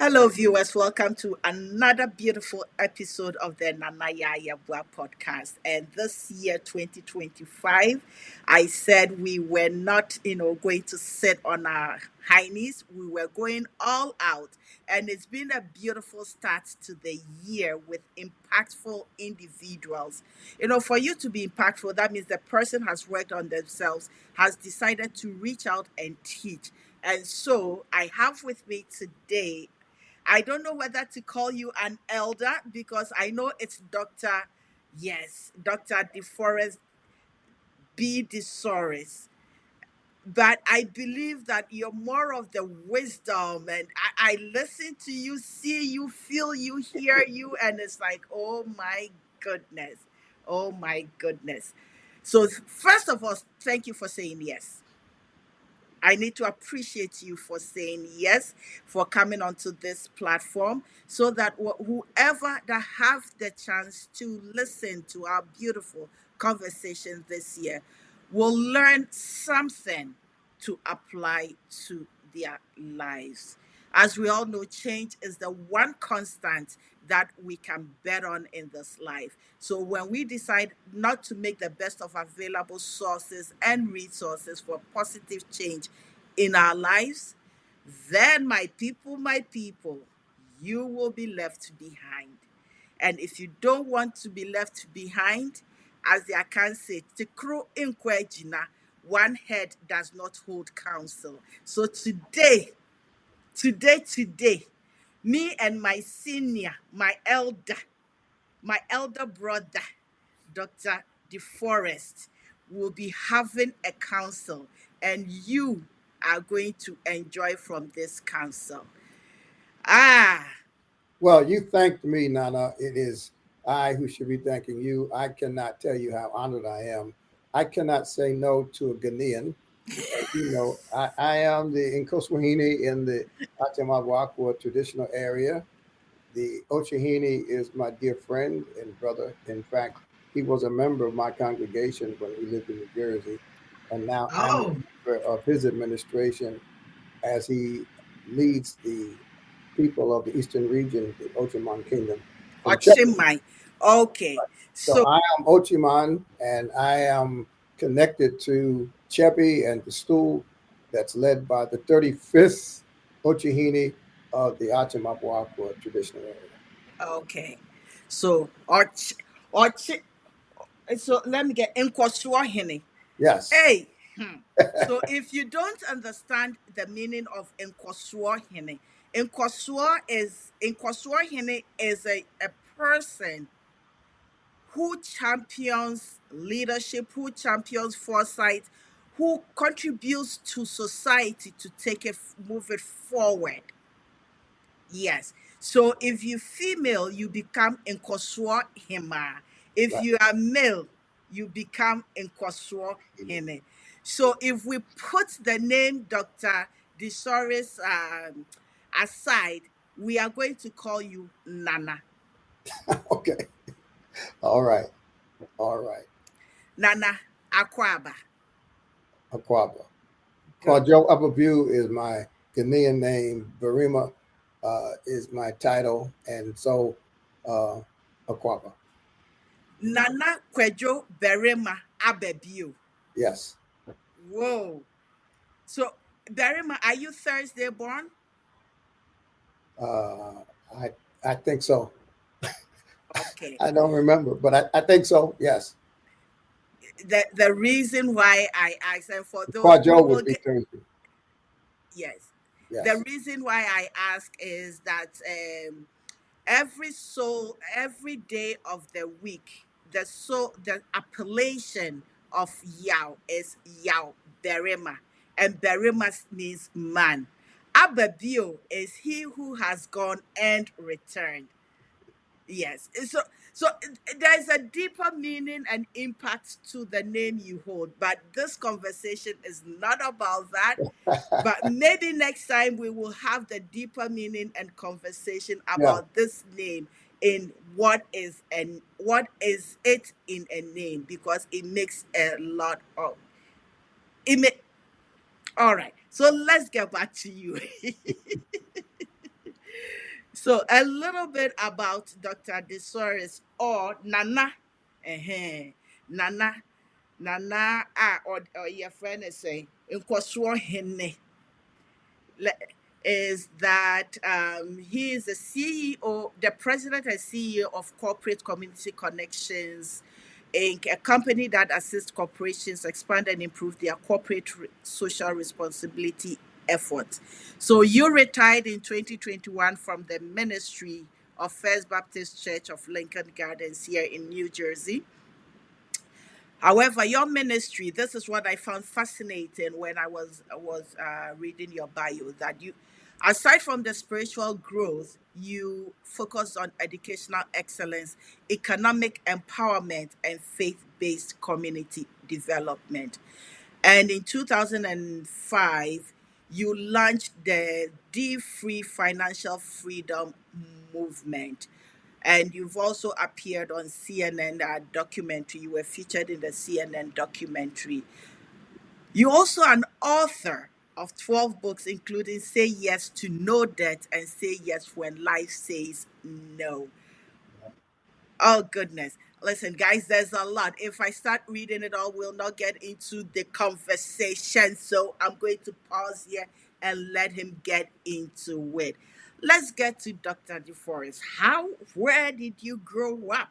Hello, viewers. Welcome to another beautiful episode of the Nana Yaya podcast. And this year, 2025, I said we were not, going to sit on our high knees. We were going all out. And it's been a beautiful start to the year with impactful individuals. For you to be impactful, that means the person has worked on themselves, has decided to reach out and teach. And so I have with me today, I don't know whether to call you an elder because I know it's Dr. DeForest BSoaries. But I believe that you're more of the wisdom, and I listen to you, see you, feel you, hear you, and it's like, oh my goodness. Oh my goodness. So, first of all, thank you for saying yes. I need to appreciate you for saying yes, for coming onto this platform, so that whoever that have the chance to listen to our beautiful conversation this year will learn something to apply to their lives. As we all know, change is the one constant that we can bet on in this life. So when we decide not to make the best of available sources and resources for positive change in our lives, then my people, you will be left behind. And if you don't want to be left behind, as the Akan say, "Tikro inkwejina, one head does not hold counsel." So today, me and my senior, my elder brother, Dr. DeForest, will be having a council, and you are going to enjoy from this council. Ah, Well, you thanked me, Nana. It is I who should be thanking you. I cannot tell you how honored I am. I cannot say no to a Ghanaian. I am the Nkoswahini in the Atamabwakwa traditional area. The Ochahini is my dear friend and brother. In fact, he was a member of my congregation when we lived in New Jersey. And now I'm a oh, member of his administration as he leads the people of the eastern region, the Ochaman Kingdom from Czech. Ochimai. Okay, So so I am Ochiman, and I am connected to Chepi and the stool that's led by the 35th Ochahini of the Achimapawakwa traditional area. okay, so och, so let me get Nkoswahini. Yes. Hey, so if you don't understand the meaning of Nkoswahini, Nkoswahini is a person who champions leadership, who champions foresight, who contributes to society to move it forward. Yes. So if you female, you become Nkoswa Hima. If Right. you are male, you become Nkoswa Hine. So if we put the name Dr. DeSoaries aside, we are going to call you Nana. Okay. All right. All right. Nana Akwaba. Aquaba. Good. Kwajo Upperview is my Ghanaian name. Barima is my title. And so Aquaba. Nana Kwejo Berema Abebio. Yes. Whoa. So, Berima, are you Thursday born? Uh, I I think so. Okay. I don't remember, but I think so. Yes. The reason why I asked, and for those we Kwajo will would be get, Thursday. yes, the Yes. reason why I ask is that every day of the week, the appellation of Yao is Yao Berima, and Berima means man. Ababio is he who has gone and returned. Yes. So there's a deeper meaning and impact to the name you hold, but this conversation is not about that. But maybe next time we will have the deeper meaning and conversation Yeah. about this name in what is it in a name, because it makes a lot of it. All right. So let's get back to you. So a little bit about Dr. DeSoaries or Nana. Nana. Nana or your friend is saying le- is that he is the CEO, the president and CEO of Corporate Community Connections Inc., a company that assists corporations expand and improve their corporate social responsibility efforts. So you retired in 2021 from the ministry of First Baptist Church of Lincoln Gardens here in New Jersey. However, your ministry, this is what I found fascinating when I was reading your bio, that you, aside from the spiritual growth, you focus on educational excellence, economic empowerment, and faith-based community development. And in 2005, you launched the D Free Financial Freedom Movement. And you've also appeared on CNN documentary. You were featured in the CNN documentary. You're also an author of 12 books, including Say Yes to No Debt and Say Yes When Life Says No. Oh, goodness. Listen, guys, there's a lot. If I start reading it all, we'll not get into the conversation. So I'm going to pause here and let him get into it. Let's get to Dr. DeForest. Where did you grow up?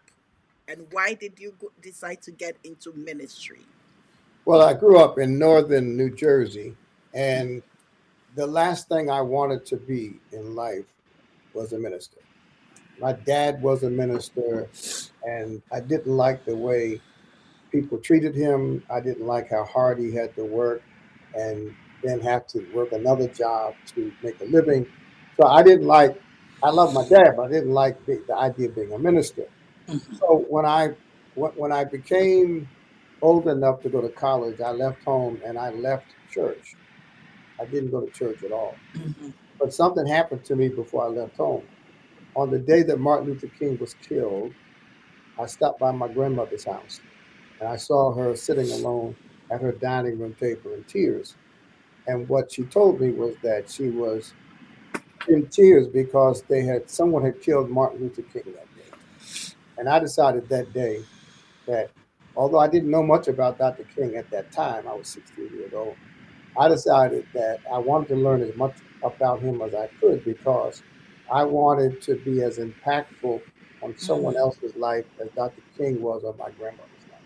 And why did you decide to get into ministry? Well, I grew up in northern New Jersey, and the last thing I wanted to be in life was a minister. My dad was a minister, and I didn't like the way people treated him. I didn't like how hard he had to work and then have to work another job to make a living. So I love my dad, but I didn't like the idea of being a minister. So when I became old enough to go to college, I left home and I left church. I didn't go to church at all. But something happened to me before I left home. On the day that Martin Luther King was killed, I stopped by my grandmother's house and I saw her sitting alone at her dining room table in tears. And what she told me was that she was in tears because someone had killed Martin Luther King that day. And I decided that day that although I didn't know much about Dr. King at that time, I was 16 years old, I decided that I wanted to learn as much about him as I could because I wanted to be as impactful on someone Mm-hmm. else's life as Dr. King was on my grandmother's life.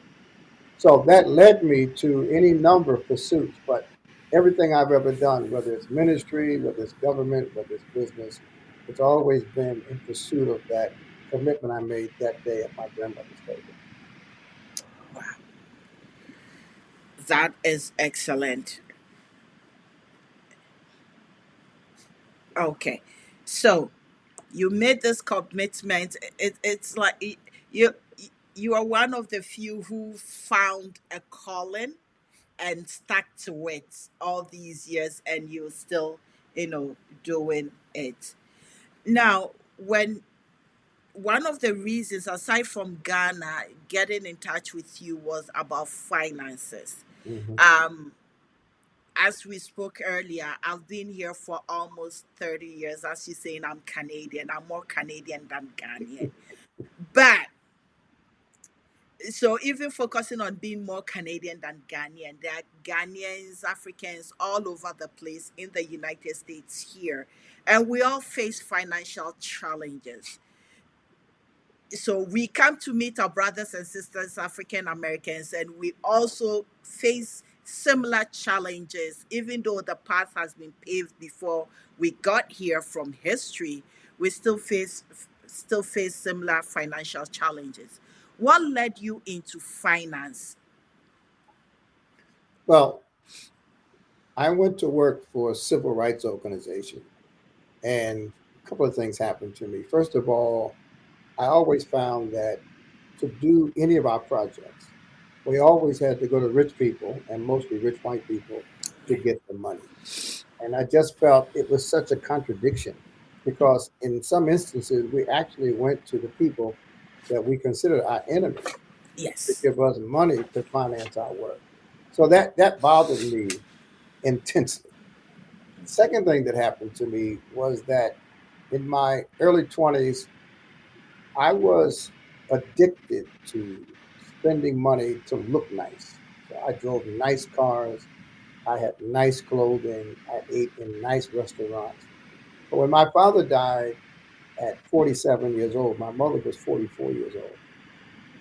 So that led me to any number of pursuits, but everything I've ever done, whether it's ministry, whether it's government, whether it's business, it's always been in pursuit of that commitment I made that day at my grandmother's table. Wow, that is excellent. Okay, so you made this commitment. It's like you you are one of the few who found a calling and stuck to it all these years, and you're still, doing it. Now, when one of the reasons, aside from Ghana, getting in touch with you was about finances. Hmm. Um, as we spoke earlier, I've been here for almost 30 years. As you're saying, I'm Canadian. I'm more Canadian than Ghanaian. But so even focusing on being more Canadian than Ghanaian, there are Ghanaians, Africans all over the place in the United States here. And we all face financial challenges. So we come to meet our brothers and sisters, African Americans, and we also face similar challenges, even though the path has been paved before we got here from history. We still face similar financial challenges. What led you into finance? Well, I went to work for a civil rights organization, and a couple of things happened to me. First of all, I always found that to do any of our projects, we always had to go to rich people and mostly rich white people to get the money. And I just felt it was such a contradiction because in some instances, we actually went to the people that we considered our enemies to Yes. give us money to finance our work. So that bothered me intensely. The second thing that happened to me was that In my early 20s, I was addicted to spending money to look nice. So I drove nice cars, I had nice clothing, I ate in nice restaurants. But when my father died at 47 years old, my mother was 44 years old.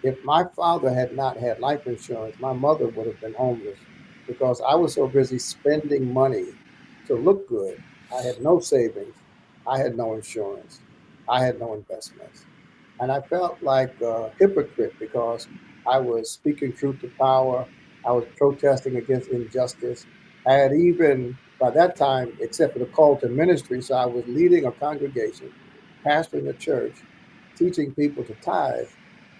If my father had not had life insurance, my mother would have been homeless because I was so busy spending money to look good. I had no savings. I had no insurance. I had no investments. And I felt like a hypocrite because I was speaking truth to power. I was protesting against injustice. I had even, by that time, accepted a call to ministry. So I was leading a congregation, pastoring a church, teaching people to tithe,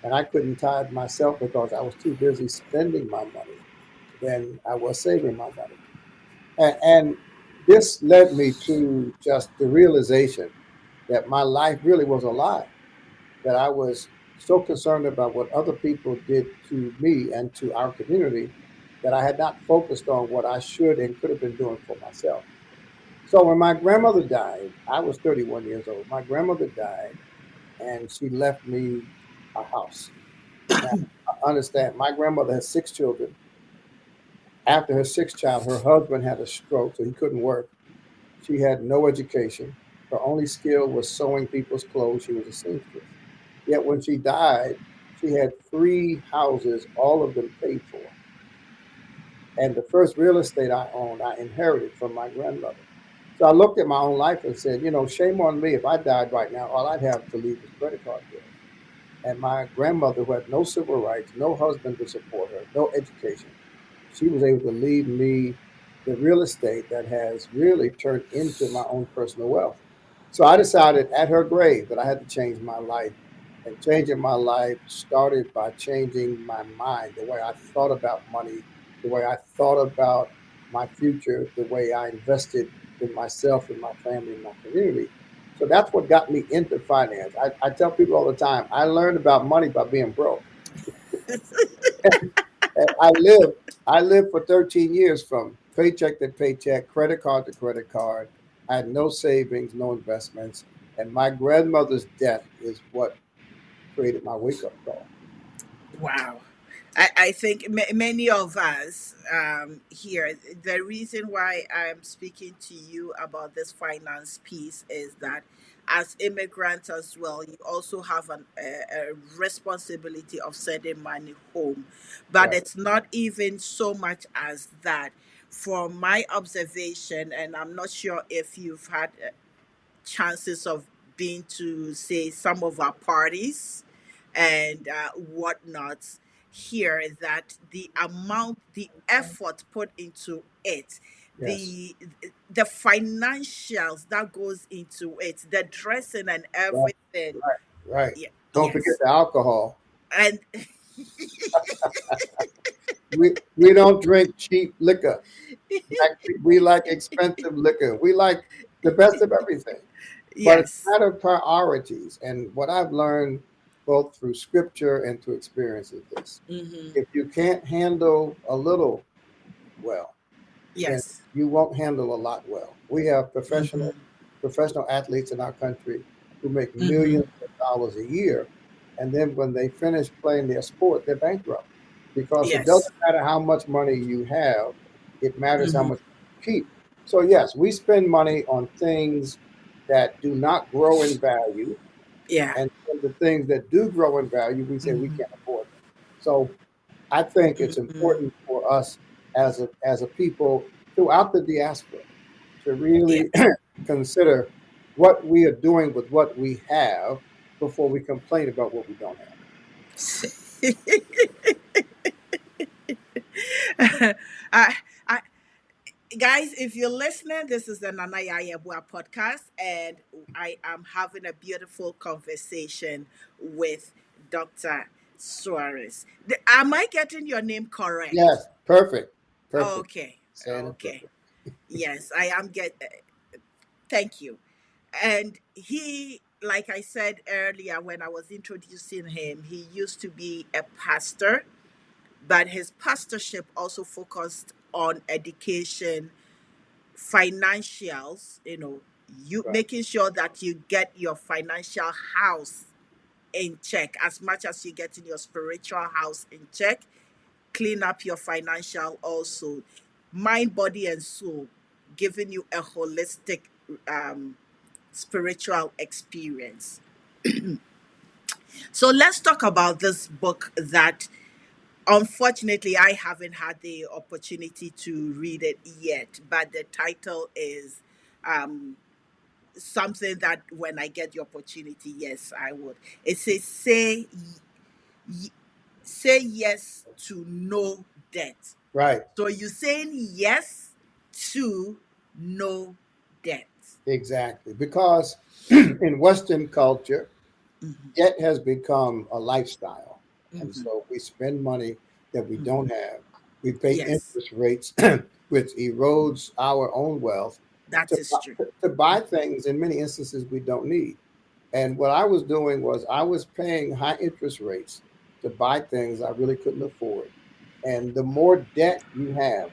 and I couldn't tithe myself because I was too busy spending my money than I was saving my money. And this led me to just the realization that my life really was a lie, that I was so concerned about what other people did to me and to our community that I had not focused on what I should and could have been doing for myself. So when my grandmother died, I was 31 years old. My grandmother died and she left me a house. Now, understand, my grandmother had six children. After her sixth child, her husband had a stroke, so he couldn't work. She had no education. Her only skill was sewing people's clothes. She was a seamstress. Yet when she died, she had three houses, all of them paid for. And the first real estate I owned, I inherited from my grandmother. So I looked at my own life and said, shame on me. If I died right now, all I'd have to leave is credit card bills. And my grandmother, who had no civil rights, no husband to support her, no education, she was able to leave me the real estate that has really turned into my own personal wealth. So I decided at her grave that I had to change my life. And changing my life started by changing my mind, the way I thought about money, the way I thought about my future, the way I invested in myself, in my family, in my community. So that's what got me into finance. I tell people all the time, I learned about money by being broke. And I lived for 13 years from paycheck to paycheck, credit card to credit card. I had no savings, no investments, and my grandmother's death is what created my wake up call. Wow. I think many of us here, the reason why I'm speaking to you about this finance piece is that as immigrants as well, you also have a responsibility of sending money home. But Right. it's not even so much as that. From my observation, and I'm not sure if you've had chances of being to say some of our parties and whatnot here, that the amount, the effort put into it, Yes. the financials that goes into it, the dressing and Right. everything. Right. Right. Yeah, Don't forget yes. the alcohol. And We don't drink cheap liquor. We like expensive liquor. We like the best of everything. But it's a yes. matter of priorities. And what I've learned both through scripture and through experience is this: Hmm. if you can't handle a little well, then Yes. you won't handle a lot well. We have Hmm. professional athletes in our country who make Hmm. millions of dollars a year, and then when they finish playing their sport, they're bankrupt because it Yes. doesn't matter how much money you have; it matters how Hmm. much you keep. So yes, we spend money on things that do not grow in value, Yeah. and the things that do grow in value, we say we Hmm. can't afford them. So I think it's Hmm. important for us as a people throughout the diaspora to really Yes. consider what we are doing with what we have before we complain about what we don't have. I, I, guys, if you're listening, this is the Nana Yayabua podcast, and I am having a beautiful conversation with Dr. Soaries. Am I getting your name correct? Yes, perfect, perfect, Okay, saying it okay. perfect. Yes, I am thank you. And he, like I said earlier when I was introducing him, he used to be a pastor, but his pastorship also focused on education, financials, You Right. making sure that you get your financial house in check as much as you get in your spiritual house in check. Clean up your financial also, mind, body, and soul, giving you a holistic um, spiritual experience. So let's talk about this book that unfortunately I haven't had the opportunity to read it yet, but the title is um, something that when I get the opportunity, yes, I would. It says, y- say yes to no debt. Right. So you're saying yes to no debt. Exactly. Because in Western culture, Hmm. debt has become a lifestyle. And Hmm. so we spend money that we Hmm. don't have. We pay Yes, interest rates, which erodes our own wealth that to, is true. to buy things in many instances we don't need. And what I was doing was I was paying high interest rates to buy things I really couldn't afford. And the more debt you have,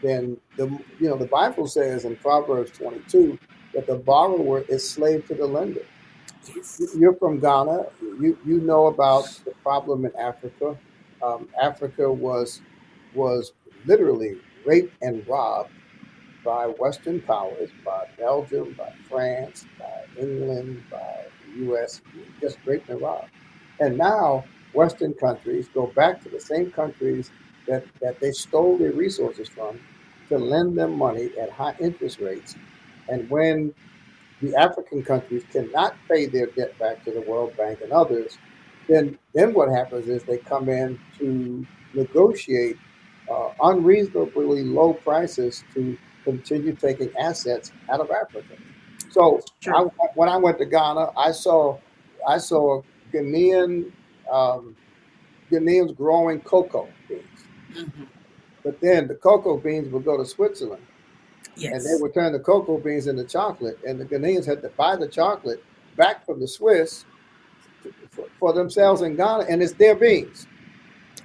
then the Bible says in Proverbs 22 that the borrower is slave to the lender. Yes. You're from Ghana. You know about the problem in Africa. Africa was literally raped and robbed by Western powers, by Belgium, by France, by England, by the U.S. Just raped and robbed. And now Western countries go back to the same countries that they stole their resources from to lend them money at high interest rates. And when the African countries cannot pay their debt back to the World Bank and others, then what happens is they come in to negotiate unreasonably low prices to continue taking assets out of Africa. So True. when I went to Ghana, I saw Ghanaian um, Ghanaians growing cocoa beans, Hmm. but then the cocoa beans would go to Switzerland and they Yes. would turn the cocoa beans into chocolate, and the Ghanaians had to buy the chocolate back from the Swiss for themselves in Ghana, and it's their beans.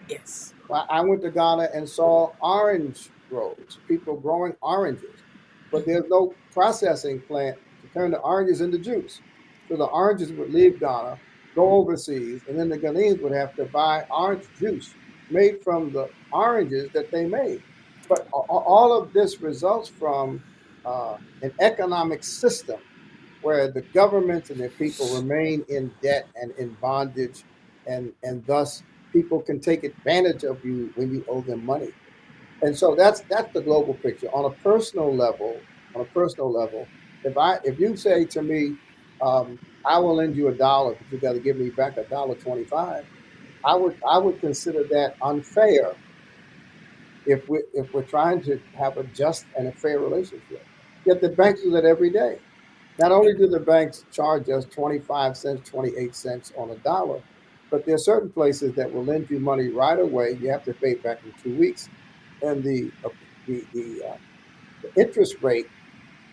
Yes. I went to Ghana and saw orange groves, people growing oranges, but there's no processing plant to turn the oranges into juice. So the oranges would leave Ghana, go overseas, and then the Ghanaians would have to buy orange juice made from the oranges that they made. But all of this results from an economic system where the governments and their people remain in debt and in bondage, and thus people can take advantage of you when you owe them money. And so that's the global picture. On a personal level, if you say to me, I will lend you $1, but you got to give me back $1.25, I would consider that unfair if we're trying to have a just and a fair relationship. Yet the banks do that every day. Not Yeah. only do the banks charge us 25 cents, 28 cents on a dollar, but there are certain places that will lend you money right away. You have to pay it back in 2 weeks, and the interest rate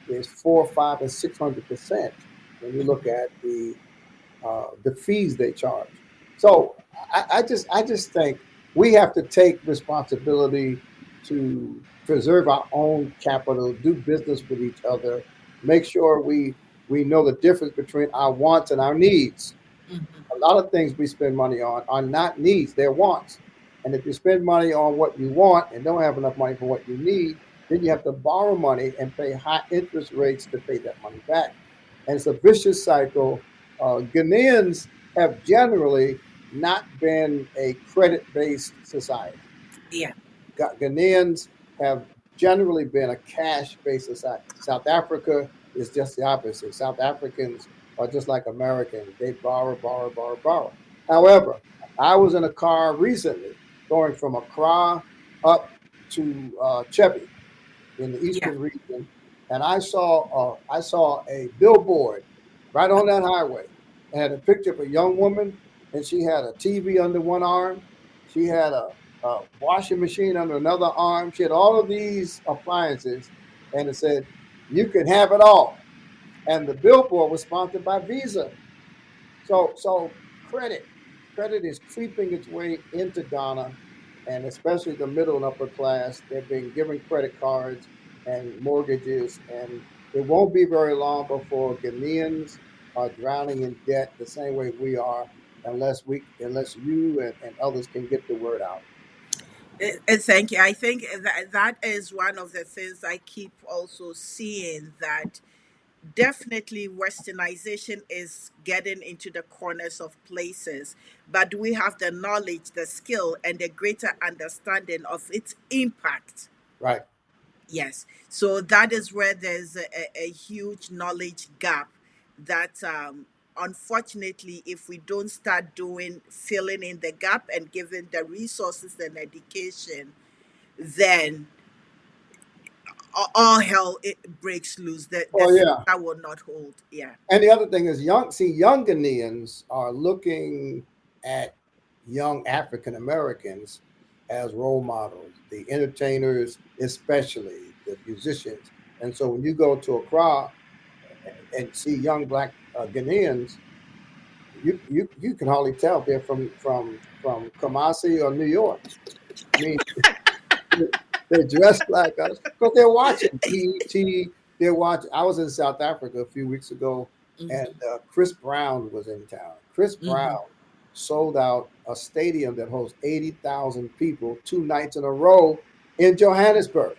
is 4, 5, and 600% when you look Hmm. at the fees they charge. So I just think we have to take responsibility to preserve our own capital, do business with each other, make sure we know the difference between our wants and our needs. Hmm. A lot of things we spend money on are not needs, they're wants. And if you spend money on what you want and don't have enough money for what you need, then you have to borrow money and pay high interest rates to pay that money back. And it's a vicious cycle. Ghanaians have generally not been a credit based society. Yeah. Ghanaians have generally been a cash based society. South Africa is just the opposite. South Africans are just like Americans. They borrow, borrow, borrow, borrow. However, I was in a car recently going from Accra up to Chebby in the Yeah. eastern region, and I saw a billboard right on that highway. It had a picture of a young woman, and she had a TV under one arm. She had a washing machine under another arm. She had all of these appliances, and it said, "You can have it all." And the billboard was sponsored by Visa. So credit, credit is creeping its way into Ghana, and especially the middle and upper class. They're being given credit cards and mortgages, and It won't be very long before Ghanaians are drowning in debt the same way we are, unless you and others can get the word out. Thank you. I think that is one of the things I keep also seeing, that definitely westernization is getting into the corners of places, but we have the knowledge, the skill, and the greater understanding of its impact. Right. Yes, so that is where there's a huge knowledge gap that, unfortunately, if we don't start doing filling in the gap and giving the resources and education, then all hell it breaks loose. The Oh yeah. center will not hold. Yeah. And the other thing is young Ghanaians are looking at young African Americans as role models, the entertainers, especially the musicians. And so when you go to Accra and see young black Ghanaians, you can hardly tell if they're from Kumasi or New York. I mean, they dress like us because they're watching BET. They're watching. I was in South Africa a few weeks ago, and Hmm. Chris Brown was in town. Chris Brown Hmm. sold out a stadium that hosts 80,000 people 2 nights in a row in Johannesburg.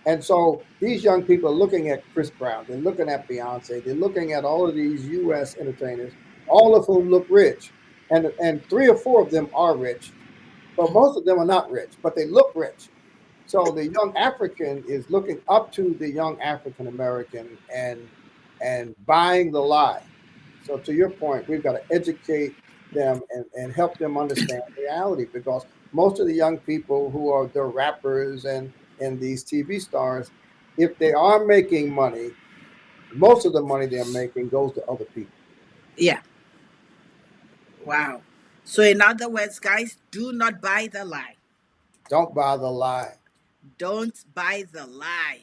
And so these young people are looking at Chris Brown. They're looking at Beyonce. They're looking at all of these U.S. entertainers, all of whom look rich, and 3 or 4 of them are rich, but most of them are not rich, but they look rich. So the young African is looking up to the young African American and buying the lie. So to your point, we've got to educate them and help them understand reality, because most of the young people who are the rappers and these TV stars, if they are making money, most of the money they're making goes to other people. Yeah. Wow. So, in other words, guys, do not buy the lie. Don't buy the lie. Don't buy the lie.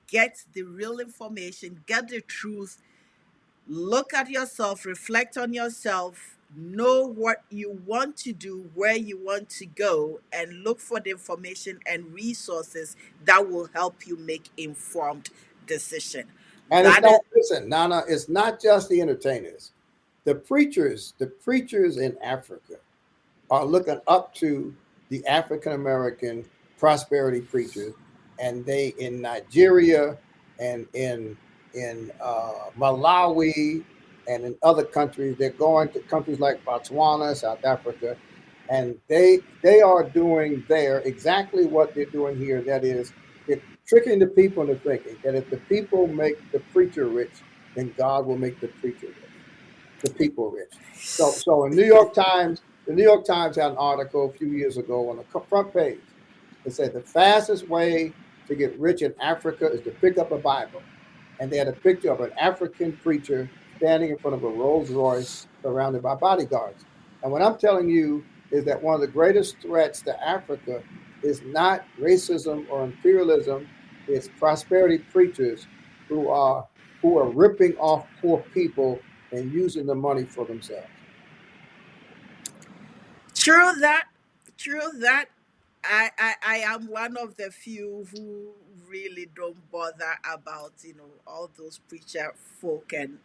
Get the real information, get the truth, look at yourself, reflect on yourself, know what you want to do, where you want to go, and look for the information and resources that will help you make informed decision. And it's That not, is, listen, Nana, it's not just the entertainers. The preachers in Africa are looking up to the African American prosperity preachers, and they in Nigeria and in Malawi and in other countries. They're going to countries like Botswana, South Africa, and they are doing there exactly what they're doing here. That is, they're tricking the people into thinking that if the people make the preacher rich, then God will make the preacher rich, the people rich. So in New York Times, the New York Times had an article a few years ago on the front page. It said the fastest way to get rich in Africa is to pick up a Bible. And they had a picture of an African preacher standing in front of a Rolls Royce surrounded by bodyguards. And what I'm telling you is that one of the greatest threats to Africa is not racism or imperialism, it's prosperity preachers who are who are ripping off poor people and using the money for themselves. true that, true that. I am one of the few who really don't bother about, all those preacher folk and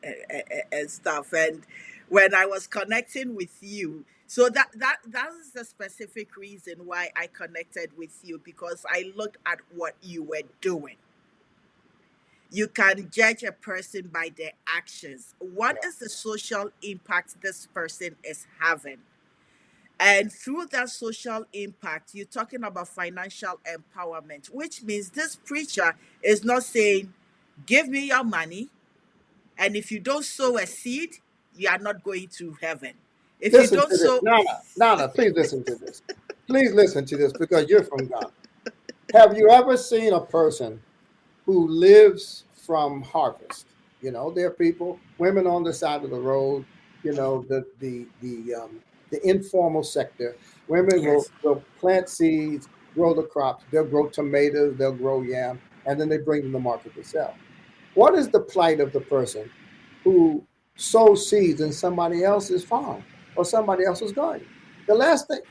stuff. And when I was connecting with you, so that is the specific reason why I connected with you, because I looked at what you were doing. You can judge a person by their actions. What is the social impact this person is having? And through that social impact, you're talking about financial empowerment, which means this preacher is not saying, give me your money, and if you don't sow a seed, you are not going to heaven. If you Listen don't to this. sow, Nana, please listen to this. Please listen to this because you're from Ghana. Have you ever seen a person who lives from harvest? There are people, women on the side of the road, the informal sector. Women will, yes, will plant seeds, grow the crops, they'll grow tomatoes, they'll grow yam, and then they bring them to market to sell. What is the plight of the person who sows seeds in somebody else's farm or somebody else's garden? The last thing,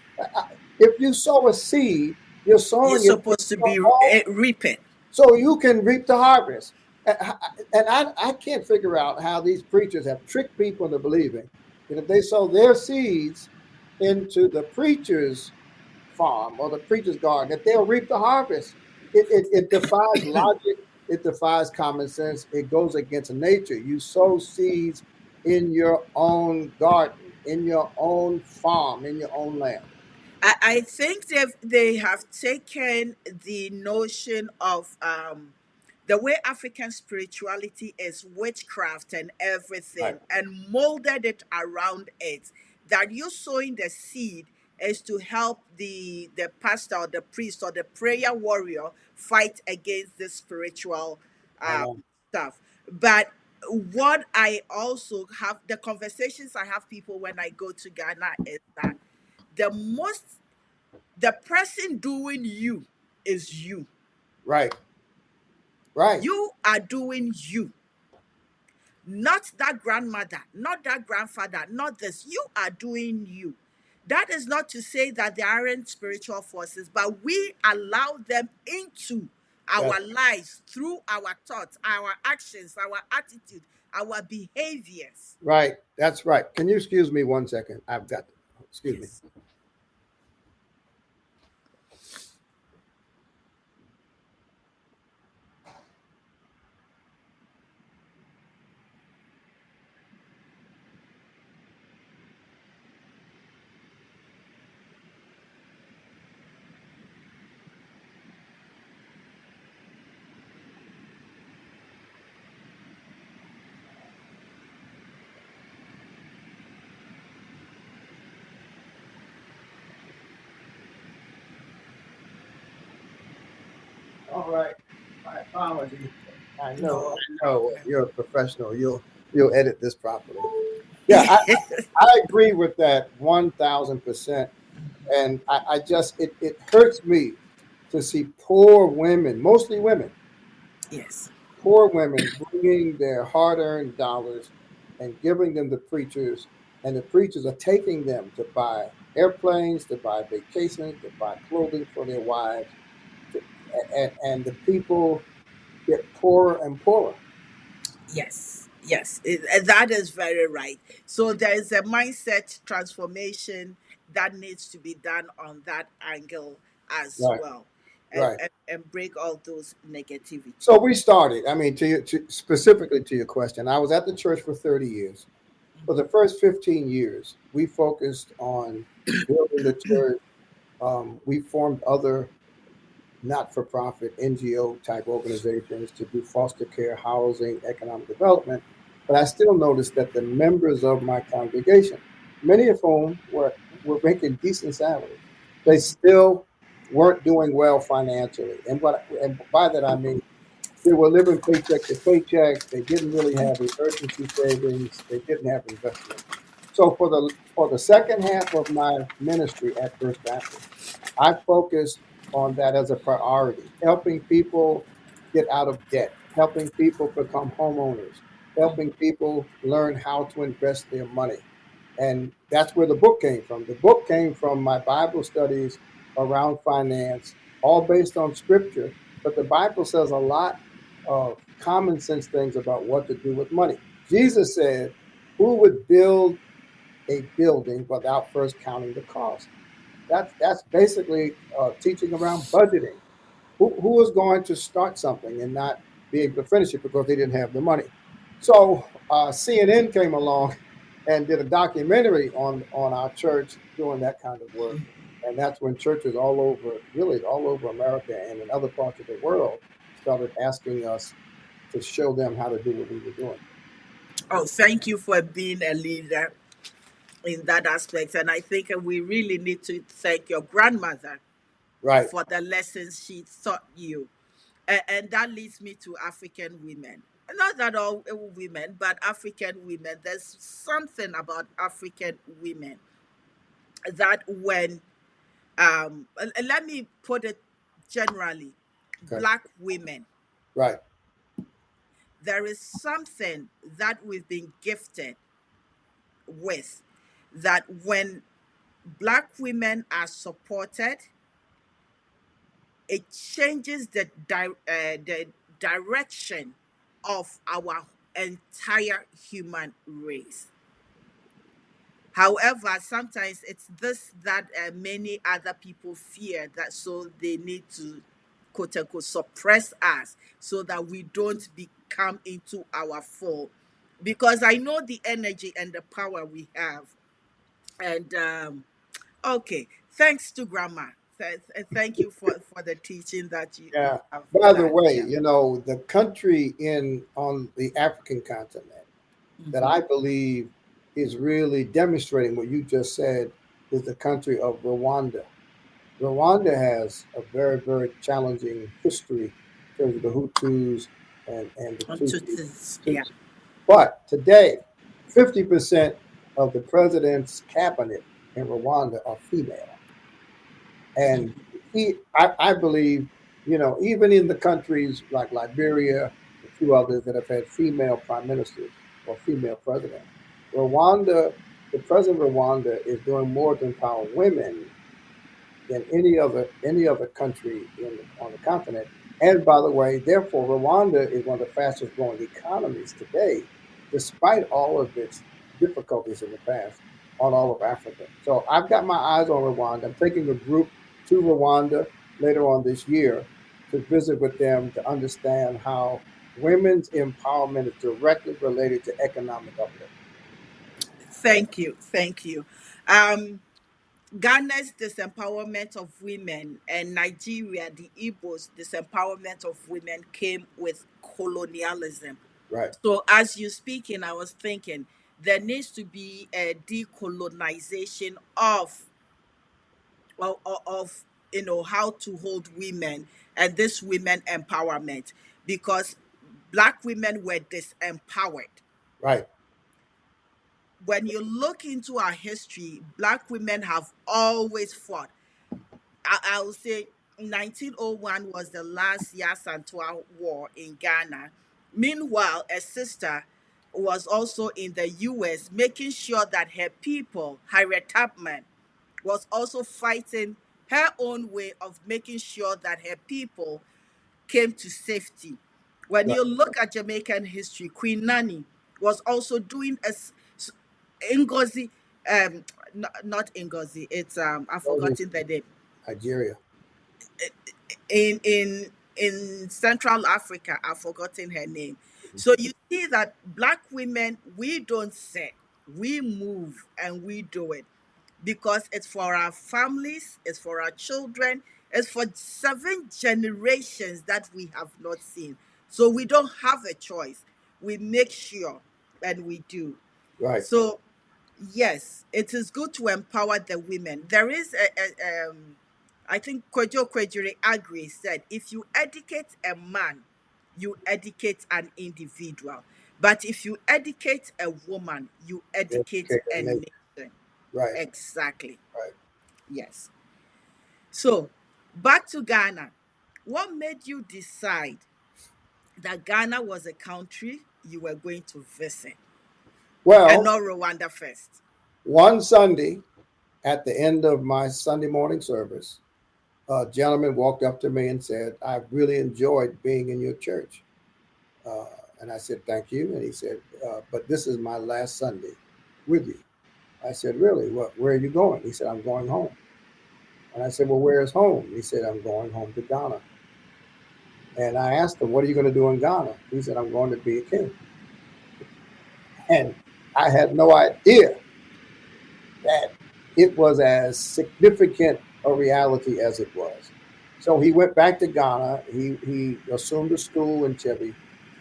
if you sow a seed, you're you're sowing it supposed to be reaping. so you can reap the harvest. And I can't figure out how these preachers have tricked people into believing that if they sow their seeds into the preacher's farm or the preacher's garden, that they'll reap the harvest. It defies logic. It defies common sense. It goes against nature. You sow seeds in your own garden, in your own farm, in your own land. I think they have taken the notion of the way African spirituality is witchcraft and Right. everything and molded it around it. That you sowing the seed is to help the pastor or the priest or the prayer warrior fight against the spiritual I know. stuff. But what I also have, the conversations I have people when I go to Ghana is that the most the person doing you is you. Right. Right. You are doing you, not that grandmother, not that grandfather, not this. You are doing you. That is not to say that there aren't spiritual forces, but we allow them into That's our lives through our thoughts, our actions, our attitude, our behaviors. right. That's right. Can you excuse me 1 second? I've got. Excuse me. Yes. All right. My apologies. I know. No I know. problem. You're a professional. You'll edit this properly. Yeah, I agree with that 1,000%. And I just it hurts me to see poor women, mostly women, Yes. poor women bringing their hard-earned dollars and giving them to preachers, and the preachers are taking them to buy airplanes, to buy vacations, to buy clothing for their wives, to, and the people get poorer and poorer. Yes, yes, that is very right. So there is a mindset transformation that needs to be done on that angle as Right, well, right. and break all those negativity. So we started. I mean, specifically to your question, I was at the church for 30 years. For the first 15 years, we focused on building the church. We formed other not for profit NGO type organizations to do foster care, housing, economic development. But I still noticed that the members of my congregation, many of whom were making decent salaries, they still weren't doing well financially. And by that I mean they were living paycheck to paycheck. They didn't really have emergency savings. They didn't have investments. So for the second half of my ministry at First Baptist, I focused on that as a priority, helping people get out of debt, helping people become homeowners, helping people learn how to invest their money. And that's where the book came from. The book came from my Bible studies around finance, all based on scripture. But the Bible says a lot of common sense things about what to do with money. Jesus said, who would build a building without first counting the cost? That's basically teaching around budgeting. Who is going to start something and not be able to finish it because they didn't have the money? So CNN came along and did a documentary on our church doing that kind of work, and that's when churches all over, really all over America and in other parts of the world, started asking us to show them how to do what we were doing. Oh, thank you for being a leader in that aspect, and I think we really need to thank your grandmother Right. for the lessons she taught you. And that leads me to African women. Not that all women, but African women. There's something about African women that when, let me put it generally, Okay. Black women, Right. there is something that we've been gifted with that when Black women are supported, it changes the direction of our entire human race. However, sometimes it's this that many other people fear, that so they need to quote unquote suppress us so that we don't become into our fall. Because I know the energy and the power we have. And okay, thanks to Grandma. Thank you for the teaching that you Yeah. have By the done. way, Yeah. the country in on the African continent that Hmm. I believe is really demonstrating what you just said is the country of Rwanda. Rwanda has a very, very challenging history in terms of the Hutus and the On to Tutsis. this. Yeah. Tutsis. But today, 50% of the president's cabinet in Rwanda are female. And I believe, even in the countries like Liberia, a few others that have had female prime ministers or female president, Rwanda, the president of Rwanda is doing more to empower women than any other country on the continent. And by the way, therefore, Rwanda is one of the fastest growing economies today, despite all of its difficulties in the past on all of Africa. So I've got my eyes on Rwanda. I'm taking a group to Rwanda later on this year to visit with them to understand how women's empowerment is directly related to economic uplift. Thank you. Thank you. Um, Ghana's disempowerment of women and Nigeria, the Igbos' disempowerment of women came with colonialism. Right, So, as you speaking, I was thinking there needs to be a decolonization of how to hold women and this women empowerment, because black women were disempowered. right. When you look into our history, black women have always fought. I will say 1901 was the last Yasantua war in Ghana. Meanwhile, a sister was also in the US making sure that her people, Harriet Tubman, was also fighting her own way of making sure that her people came to safety. When Right. you look at Jamaican history, Queen Nanny was also doing Ngozi, not Ngozi, it's I've Those in forgotten the name, Nigeria. in Central Africa. I've forgotten her name. So you see that black women, we don't sit, we move and we do it because it's for our families, it's for our children, it's for 7 generations that we have not seen. So we don't have a choice. We make sure and we do. Right. So yes, it is good to empower the women. There is I think Kwejo Kwejure Agri said, if you educate a man, you educate an individual. But if you educate a woman, you educate Educate a a nation. nation. Right. Exactly. Right. Yes. So back to Ghana. What made you decide that Ghana was a country you were going to visit and Well, not Rwanda first? one Sunday at the end of my Sunday morning service, a gentleman walked up to me and said, "I've really enjoyed being in your church." Uh, and I said, "Thank you." And he said, "But this is my last Sunday with you." I said, "Really? Where are you going?" He said, "I'm going home." And I said, "Well, where is home?" He said, "I'm going home to Ghana." And I asked him, "What are you going to do in Ghana?" He said, "I'm going to be a king." And I had no idea that it was as significant a reality as it was. So he went back to Ghana. He assumed a school in Chibi.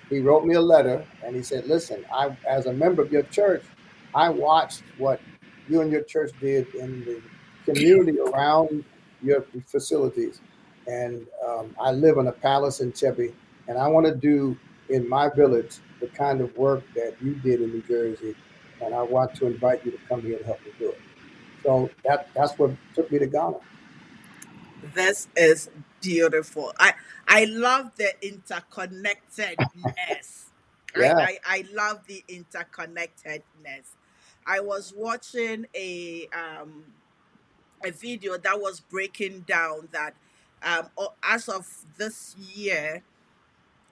He wrote me a letter and he said, "Listen, I, as a member of your church, I watched what you and your church did in the community around your facilities, and I live in a palace in Chibi, and I want to do in my village the kind of work that you did in New Jersey, and I want to invite you to come here and help me do it." So that's what took me to Ghana. This is beautiful. I love the interconnectedness. Yeah, I love the interconnectedness. I was watching a video that was breaking down that as of this year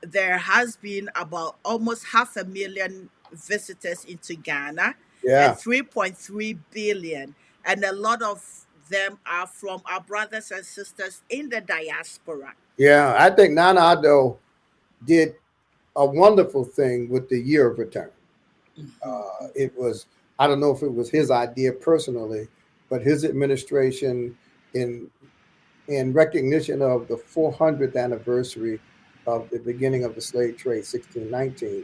there has been about almost 500,000 visitors into Ghana and Yeah, 3.3 billion. And a lot of them are from our brothers and sisters in the diaspora. yeah. I think Nana Addo did a wonderful thing with the year of return. Mhm. It was, I don't know if it was his idea personally, but his administration, in in recognition of the 400th anniversary of the beginning of the slave trade, 1619.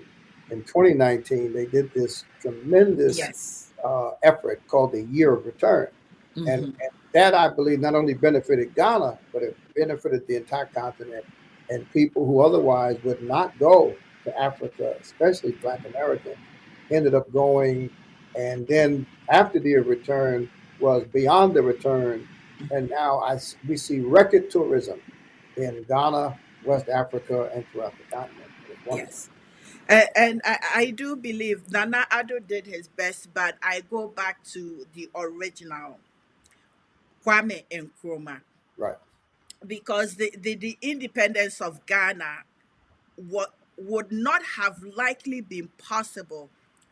In 2019, they did this tremendous Yes. effort called the Year of Return. Hmm. And that, I believe, not only benefited Ghana, but it benefited the entire continent and people who otherwise would not go to Africa, especially Black Americans, ended up going. And then after the return was beyond the return, and now we see record tourism in Ghana, West Africa, and throughout the continent. It's wonderful. Yes. And I do believe Nana Addo did his best, but I go back to the original Kwame Nkrumah, Right, because the independence of Ghana would not have likely been possible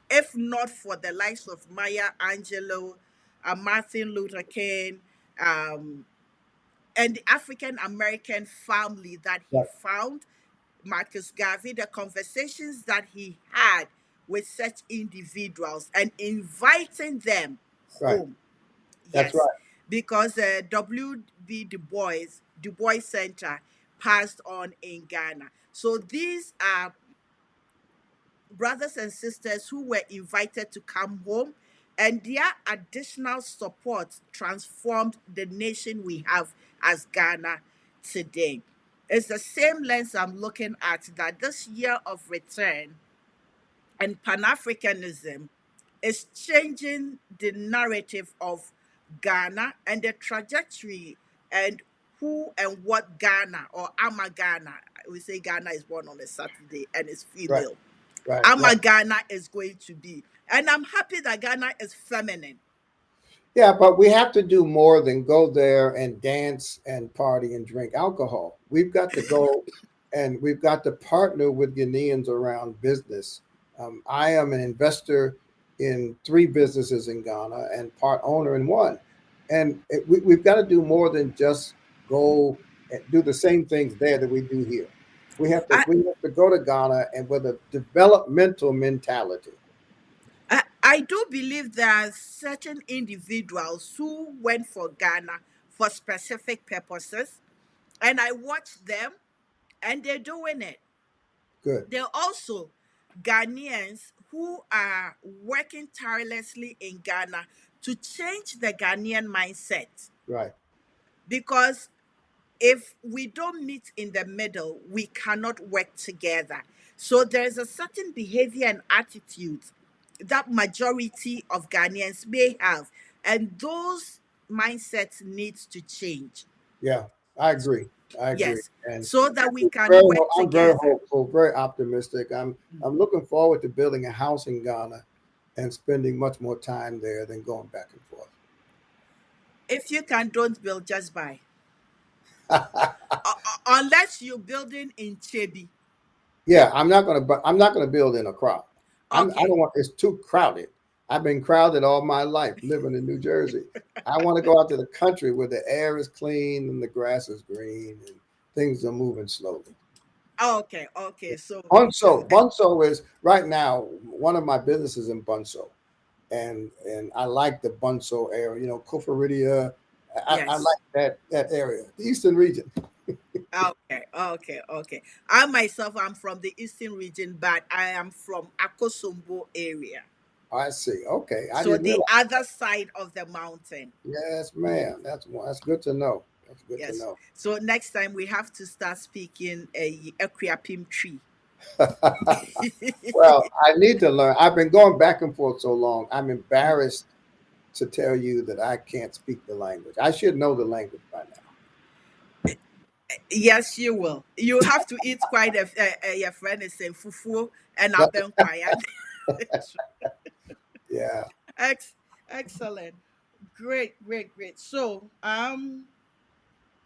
if not for the likes of Maya Angelou, Martin Luther King, um, and the African American family that he right, found, Marcus Garvey, the conversations that he had with such individuals and inviting them right. home. That's Yes, right, because W.B. Du Bois Center passed on in Ghana. So these are brothers and sisters who were invited to come home, and their additional support transformed the nation we have as Ghana today. It's the same lens I'm looking at, that this year of return and Pan Africanism is changing the narrative of Ghana and the trajectory and who and what Ghana or Ama Ghana. We say Ghana is born on a Saturday and is right, female. right. Ama Ghana is going to be. And I'm happy that Ghana is feminine. Yeah, but we have to do more than go there and dance and party and drink alcohol. We've got to go and we've got to partner with Ghanaians around business. I am an investor in three businesses in Ghana and part owner in one. And we've got to do more than just go and do the same things there that we do here. I, We have to go to Ghana and with a developmental mentality. I do believe there are certain individuals who went for Ghana for specific purposes, and I watch them and they're doing it. Good. There are also Ghanaians who are working tirelessly in Ghana to change the Ghanaian mindset, Right. because if we don't meet in the middle, we cannot work together. So there's a certain behavior and attitude that majority of Ghanaians may have, and those mindsets needs to change. Yeah, I agree. I agree. Yes, And so that we can work I'm very together. hopeful, very optimistic. I'm looking forward to building a house in Ghana and spending much more time there than going back and forth. If you can, don't build, just buy. Unless you're building in Chebi. Yeah, I'm not gonna build in a crowd. I Okay. don't want it's too crowded. I've been crowded all my life living in New Jersey. I want to go out to the country where the air is clean and the grass is green and things are moving slowly. Okay. Okay. So, Bunso is right now one of my businesses in Bunso, and I like the Bunso area. You know, Koforidia. I yes. like that area, the Eastern region. Okay. Okay. Okay. I myself am from the eastern region, but I am from Akosombo area. I see. Okay, I So didn't the realize. other side of the mountain. Yes, ma'am. That's good to know. That's good to Yes. know. So next time we have to start speaking a Equiapim tree. Well, I need to learn. I've been going back and forth so long. I'm embarrassed to tell you that I can't speak the language. I should know the language by Yes, you will. You have to eat quite your friend is saying fufu and now. abenkwaya. Yeah. Ex- Excellent. Great, great, great. So,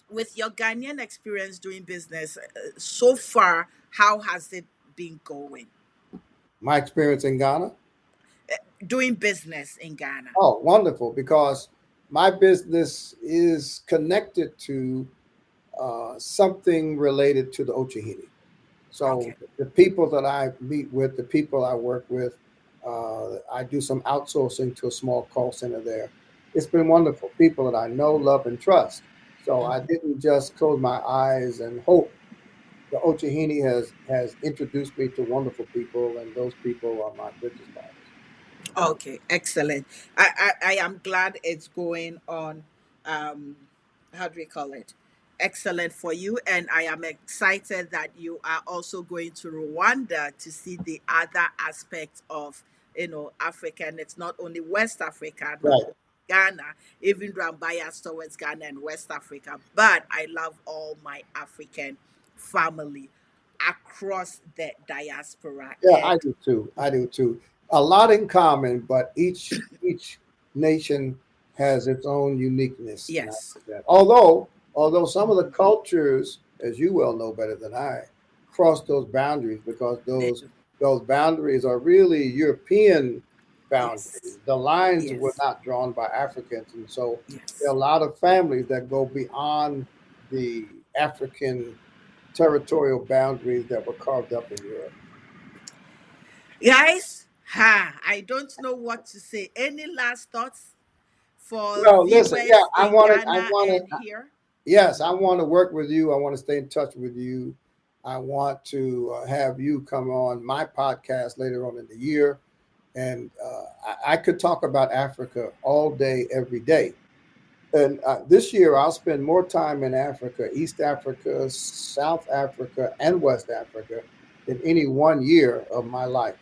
with your Ghanaian experience doing business so far, How has it been going? My experience in Ghana. Doing business in Ghana. Oh, wonderful! Because my business is connected to something related to the Ochahini. So Okay. the people that I meet with, the people I work with, I do some outsourcing to a small call center there. It's been wonderful. People that I know, love, and trust. So I Mhm. didn't just close my eyes and hope. The Ochahini has introduced me to wonderful people, and those people are my business partners. Okay, excellent. I am glad it's going on. How do we call it? Excellent for you, and I am excited that you are also going to Rwanda to see the other aspect of Africa. And it's not only West Africa, not Right. only Ghana, even though I'm biased towards Ghana and West Africa, but I love all my African family across the diaspora. Yeah, I And do too. I do too. A lot in common, but each nation has its own uniqueness, and I yes, think that. Although some of the cultures, as you well know better than I, cross those boundaries because they those do. those boundaries are really European Yes. boundaries. The lines were Yes. not drawn by Africans, and so there Yes. are a lot of families that go beyond the African territorial boundaries that were carved up in Europe. Guys, I don't know what to say. Any last thoughts for Well, listen, yeah, viewers in I Ghana and want to, here? yes, I want to work with you. I want to stay in touch with you. I want to have you come on my podcast later on in the year. And I could talk about Africa all day, every day. And this year, I'll spend more time in Africa, East Africa, South Africa, and West Africa than any one year of my life.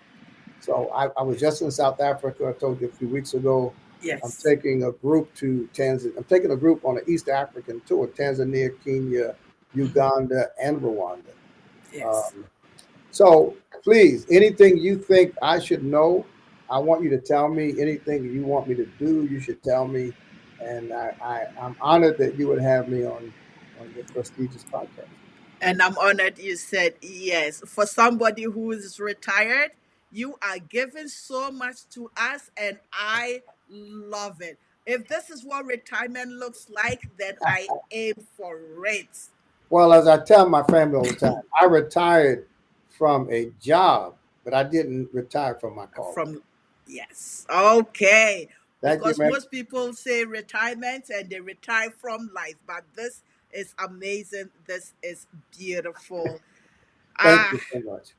So I was just in South Africa. I told you a few weeks ago. I'm Yes. taking a group to Tanzania. I'm taking a group on an East African tour: Tanzania, Kenya, Mhm. Uganda, and Rwanda. Yes. Um, so please, anything you think I should know, I want you to tell me. Anything you want me to do, you should tell me. And I'm honored that you would have me on your prestigious podcast. And I'm honored you said yes. For somebody who is retired, you are giving so much to us, and I love it. If this is what retirement looks like, then I aim for it. Well, as I tell my family all the time, I retired from a job, but I didn't retire from my calling. From yes, okay, Thank you, because man. most people say retirement and they retire from life, but this is amazing, this is beautiful. Thank ah you so much.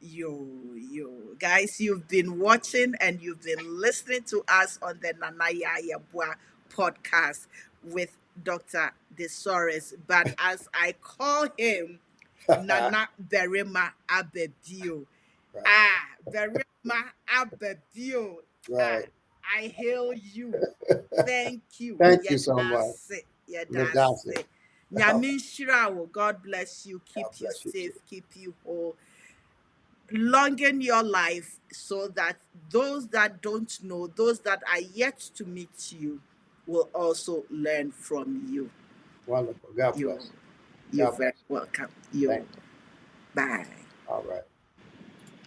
you guys, you've been watching and you've been listening to us on the Nanaya Yabua podcast with Dr. DeSoaries, but as I call him, Right. Nana Berima Abedio. Ah, Berima Abedio. Ah, Right. I hail you. Thank you. Thank you so much. Yedase. Nadasi. Yedase. God Nyamin Shirawo. God bless you. Keep you bless you too. safe. Keep you whole. Longen your life so that those that don't know, those that are yet to meet you, will also learn from you. Wonderful. God You, bless. you're God very bless. welcome. Thank You. you. Bye. All right.